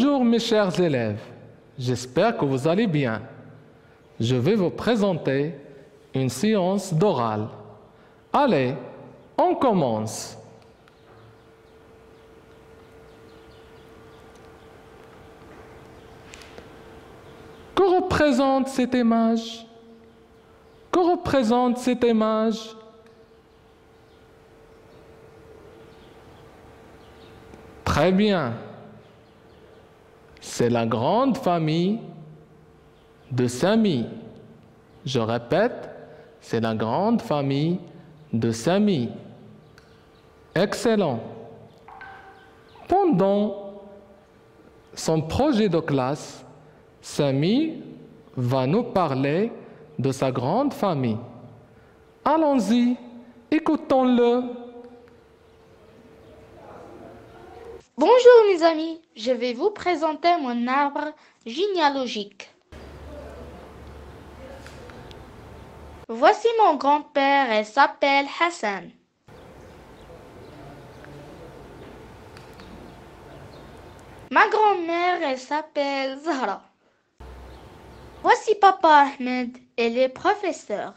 Bonjour mes chers élèves, j'espère que vous allez bien. Je vais vous présenter une séance d'oral. Allez, on commence. Que représente cette image? Que représente cette image? Très bien. C'est la grande famille de Samy. Je répète, c'est la grande famille de Samy. Excellent. Pendant son projet de classe, Samy va nous parler de sa grande famille. Allons-y, écoutons-le. Bonjour mes amis, je vais vous présenter mon arbre généalogique. Voici mon grand-père, il s'appelle Hassan. Ma grand-mère, elle s'appelle Zahra. Voici papa Ahmed, il est professeur.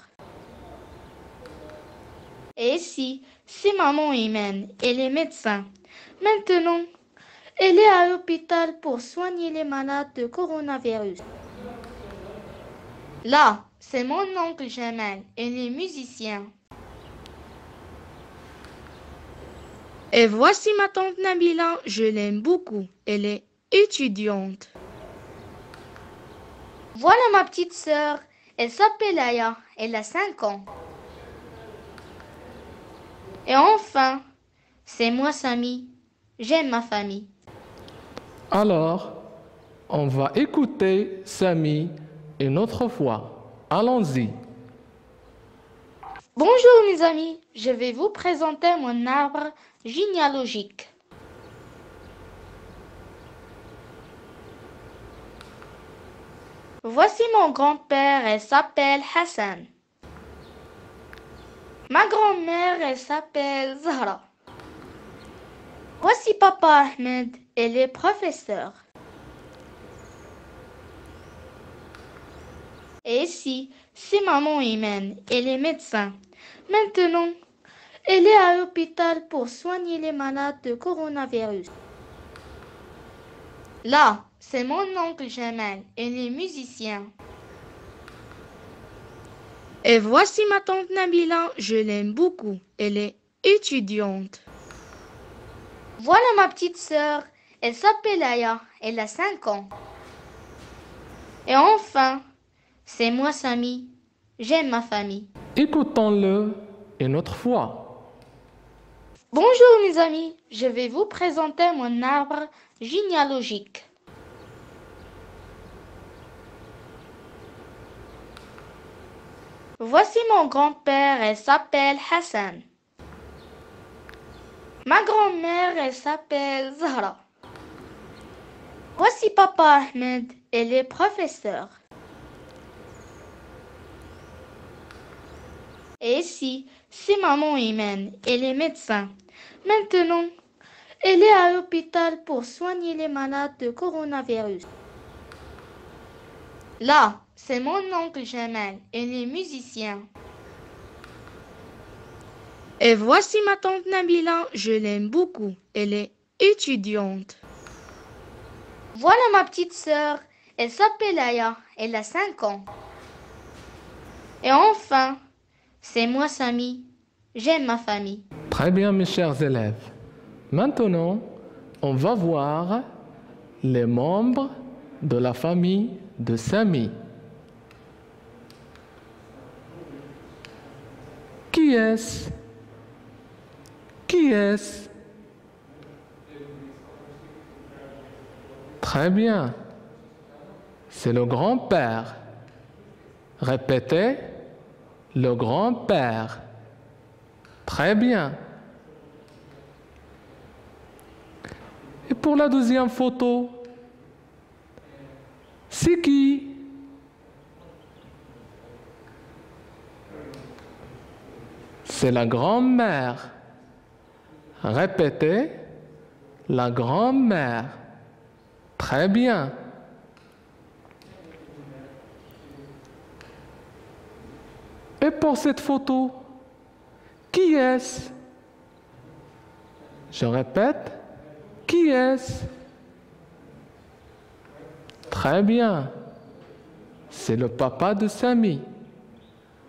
Et ici, c'est maman Imen, elle est médecin. Maintenant, elle est à l'hôpital pour soigner les malades de coronavirus. Là, c'est mon oncle Jamal, il est musicien. Et voici ma tante Nabila, je l'aime beaucoup, elle est étudiante. Voilà ma petite sœur, elle s'appelle Aya, elle a 5 ans. Et enfin, c'est moi Samy, j'aime ma famille. Alors, on va écouter Samy une autre fois. Allons-y. Bonjour mes amis, je vais vous présenter mon arbre généalogique. Voici mon grand-père, elle s'appelle Hassan. Ma grand-mère, elle s'appelle Zahra. Voici papa Ahmed, il est professeur. Et ici, c'est maman Imen, elle est médecin. Maintenant, elle est à l'hôpital pour soigner les malades de coronavirus. Là, c'est mon oncle Jamal, il est musicien. Et voici ma tante Nabila, je l'aime beaucoup, elle est étudiante. Voilà ma petite sœur, elle s'appelle Aya, elle a 5 ans. Et enfin, c'est moi Samy, j'aime ma famille. Écoutons-le une autre fois. Bonjour mes amis, je vais vous présenter mon arbre généalogique. Voici mon grand-père, elle s'appelle Hassan. Ma grand-mère, elle s'appelle Zahra. Voici papa Ahmed, il est professeur. Et ici, c'est maman Imen, elle est médecin. Maintenant, elle est à l'hôpital pour soigner les malades de coronavirus. Là, c'est mon oncle Jamal, il est musicien. Et voici ma tante Nabila, je l'aime beaucoup, elle est étudiante. Voilà ma petite sœur, elle s'appelle Aya, elle a 5 ans. Et enfin, c'est moi Samy, j'aime ma famille. Très bien mes chers élèves. Maintenant, on va voir les membres de la famille de Samy. Qui est-ce? Qui est-ce? Très bien. C'est le grand-père. Répétez, le grand-père. Très bien. Et pour la deuxième photo, c'est qui? C'est la grand-mère. Répétez, la grand-mère. Très bien. Et pour cette photo, qui est-ce? Je répète, qui est-ce? Très bien. C'est le papa de Samy.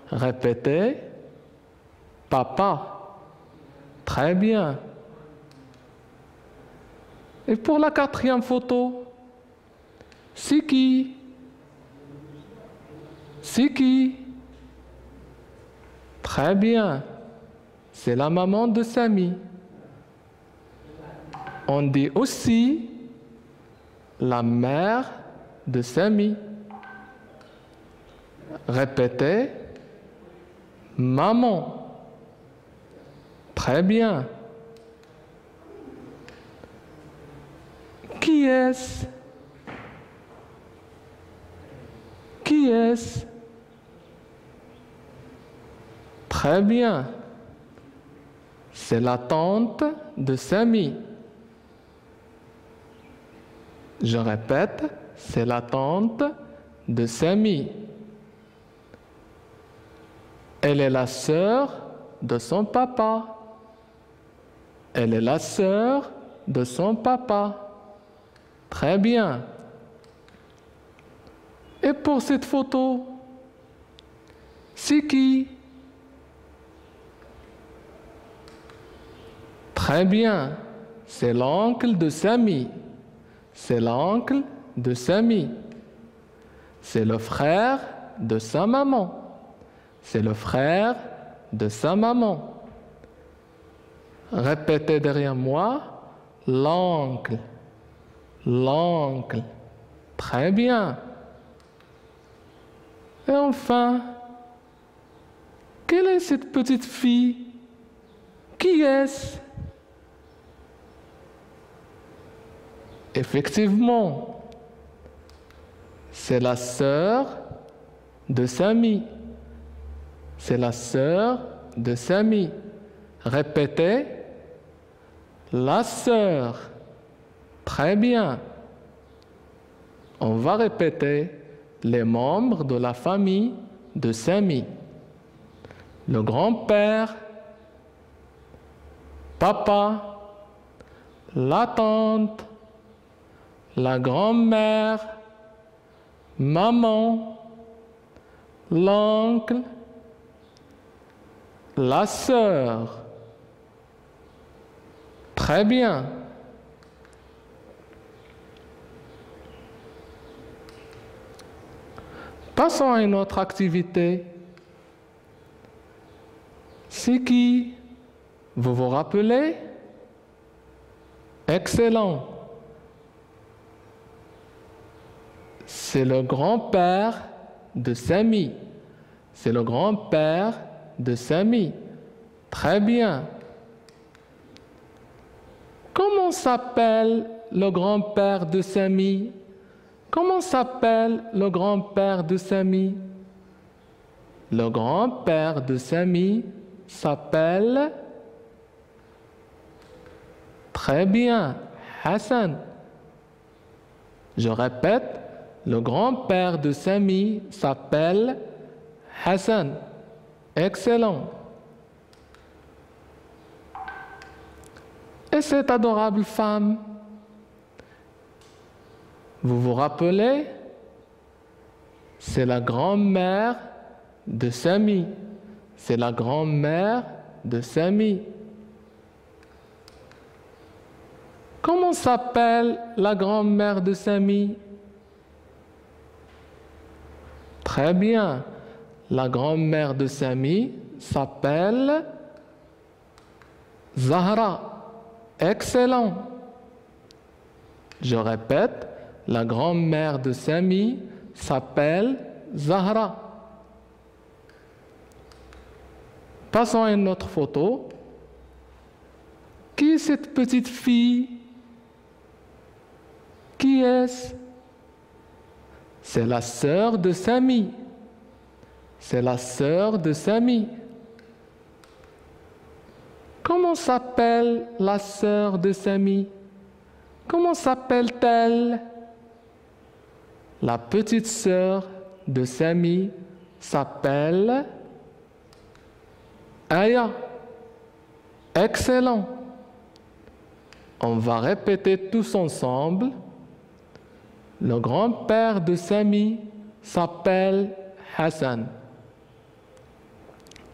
Répétez, papa. Très bien. Et pour la quatrième photo, c'est qui? C'est qui? Très bien. C'est la maman de Samy. On dit aussi la mère de Samy. Répétez, maman. Très bien. Qui est-ce? Qui est-ce? Très bien. C'est la tante de Samy. Je répète, c'est la tante de Samy. Elle est la sœur de son papa. Elle est la sœur de son papa. Très bien. Et pour cette photo, c'est qui? Très bien. C'est l'oncle de Samy. C'est l'oncle de Samy. C'est le frère de sa maman. C'est le frère de sa maman. Répétez derrière moi, l'oncle. L'oncle. Très bien. Et enfin, quelle est cette petite fille? Qui est-ce? Effectivement, c'est la sœur de Samy. C'est la sœur de Samy. Répétez, la sœur. Très bien. On va répéter les membres de la famille de Samy. Le grand-père, papa, la tante, la grand-mère, maman, l'oncle, la sœur. Très bien. Passons à une autre activité. C'est qui? Vous vous rappelez? Excellent. C'est le grand-père de Samy. C'est le grand-père de Samy. Très bien. Comment s'appelle le grand-père de Samy? Comment s'appelle le grand-père de Samy? Le grand-père de Samy s'appelle... Très bien, Hassan. Je répète, le grand-père de Samy s'appelle Hassan. Excellent. Et cette adorable femme, vous vous rappelez? C'est la grand-mère de Samy. C'est la grand-mère de Samy. Comment s'appelle la grand-mère de Samy? Très bien. La grand-mère de Samy s'appelle Zahra. Excellent. Je répète, la grand-mère de Samy s'appelle Zahra. Passons à une autre photo. Qui est cette petite fille? Qui est-ce? C'est la sœur de Samy. C'est la sœur de Samy. Comment s'appelle la sœur de Samy? Comment s'appelle-t-elle? La petite sœur de Sami s'appelle Aya. Excellent. On va répéter tous ensemble. Le grand-père de Sami s'appelle Hassan.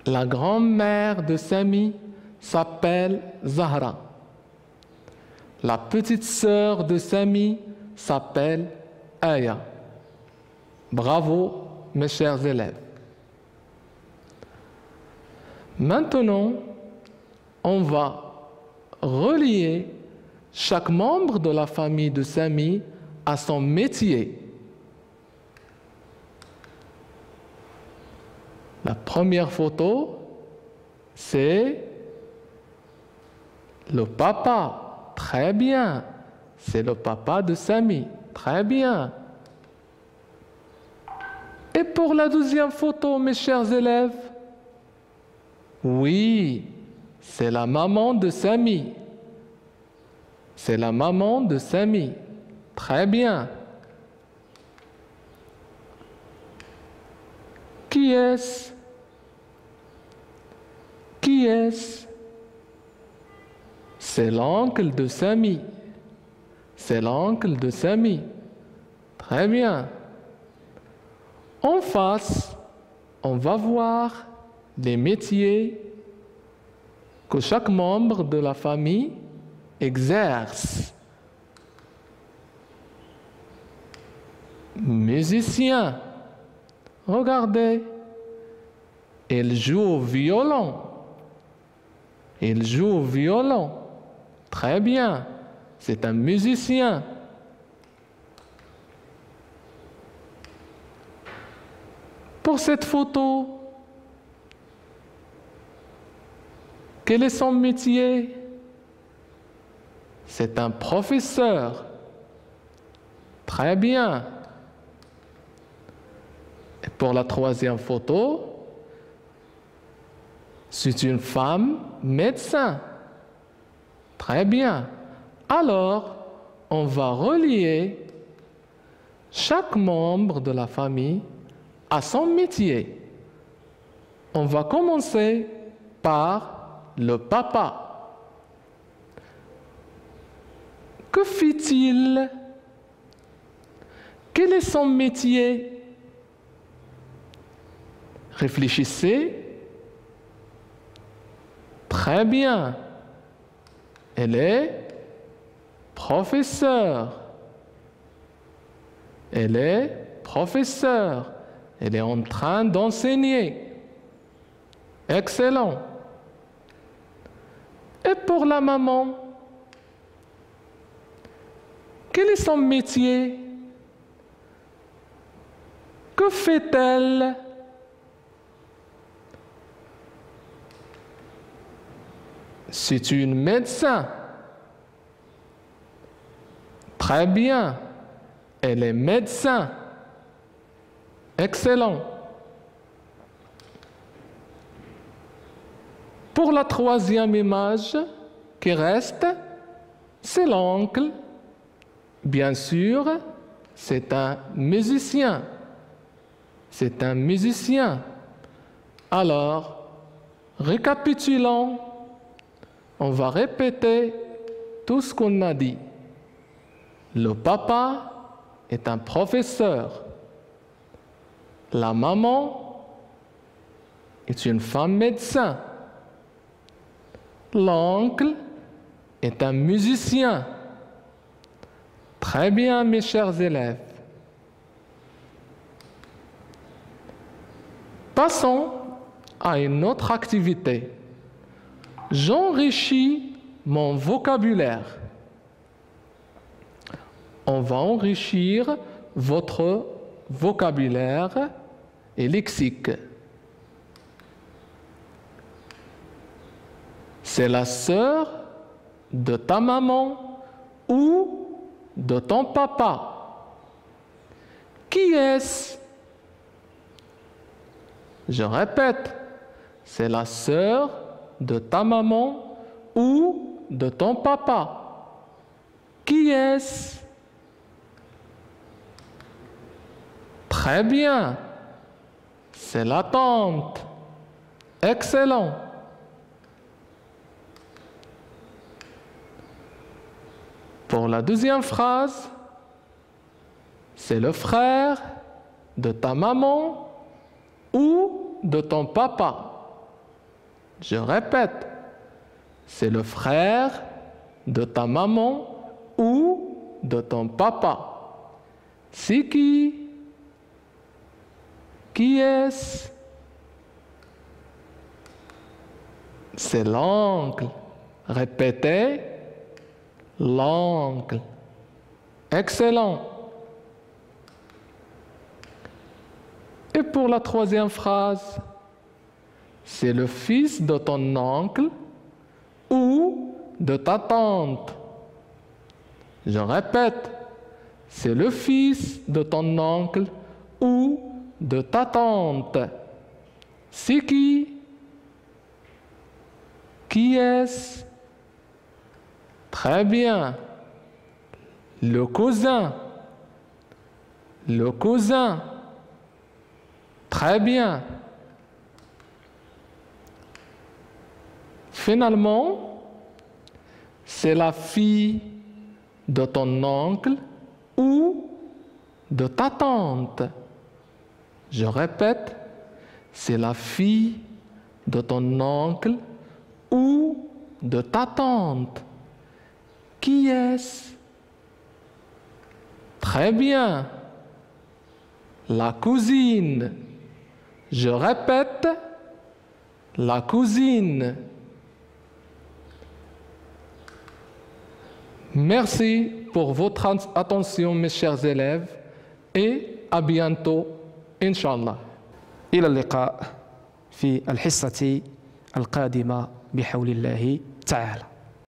La grand-mère de Sami s'appelle Zahra. La petite sœur de Sami s'appelle Aya. Bravo, mes chers élèves. Maintenant, on va relier chaque membre de la famille de Sami à son métier. La première photo, c'est le papa. Très bien. C'est le papa de Sami. Très bien. Et pour la deuxième photo, mes chers élèves, oui, c'est la maman de Sami. C'est la maman de Sami. Très bien. Qui est-ce? Qui est-ce? C'est l'oncle de Sami. C'est l'oncle de Sami. Très bien. En face, on va voir les métiers que chaque membre de la famille exerce. Musicien. Regardez. Il joue au violon. Il joue au violon. Très bien. C'est un musicien. Pour cette photo, quel est son métier? C'est un professeur. Très bien. Et pour la troisième photo, c'est une femme médecin. Très bien. Alors, on va relier chaque membre de la famille à son métier. On va commencer par le papa. Que fait-il? Quel est son métier? Réfléchissez. Très bien. Elle est professeure. Elle est professeure. Elle est en train d'enseigner. Excellent. Et pour la maman, quel est son métier? Que fait-elle? C'est une médecin. Très bien. Elle est médecin. Excellent. Pour la troisième image qui reste, c'est l'oncle. Bien sûr, c'est un musicien. C'est un musicien. Alors, récapitulons. On va répéter tout ce qu'on a dit. Le papa est un professeur. La maman est une femme médecin. L'oncle est un musicien. Très bien, mes chers élèves. Passons à une autre activité. J'enrichis mon vocabulaire. On va enrichir votre vocabulaire et lexique. C'est la sœur de ta maman ou de ton papa. Qui est-ce? Je répète, c'est la sœur de ta maman ou de ton papa. Qui est-ce? Très bien. C'est la tante. Excellent. Pour la deuxième phrase, c'est le frère de ta maman ou de ton papa. Je répète, c'est le frère de ta maman ou de ton papa. C'est qui? Qui est-ce? C'est l'oncle. Répétez, l'oncle. Excellent. Et pour la troisième phrase, c'est le fils de ton oncle ou de ta tante. Je répète, c'est le fils de ton oncle ou de ta tante. C'est qui? Qui est-ce? Très bien. Le cousin. Le cousin. Très bien. Finalement, c'est la fille de ton oncle ou de ta tante. Je répète, c'est la fille de ton oncle ou de ta tante. Qui est-ce? Très bien. La cousine. Je répète, la cousine. Merci pour votre attention, mes chers élèves, et à bientôt, Inch'Allah. إلى اللقاء في الحصة القادمة بحول الله تعالى.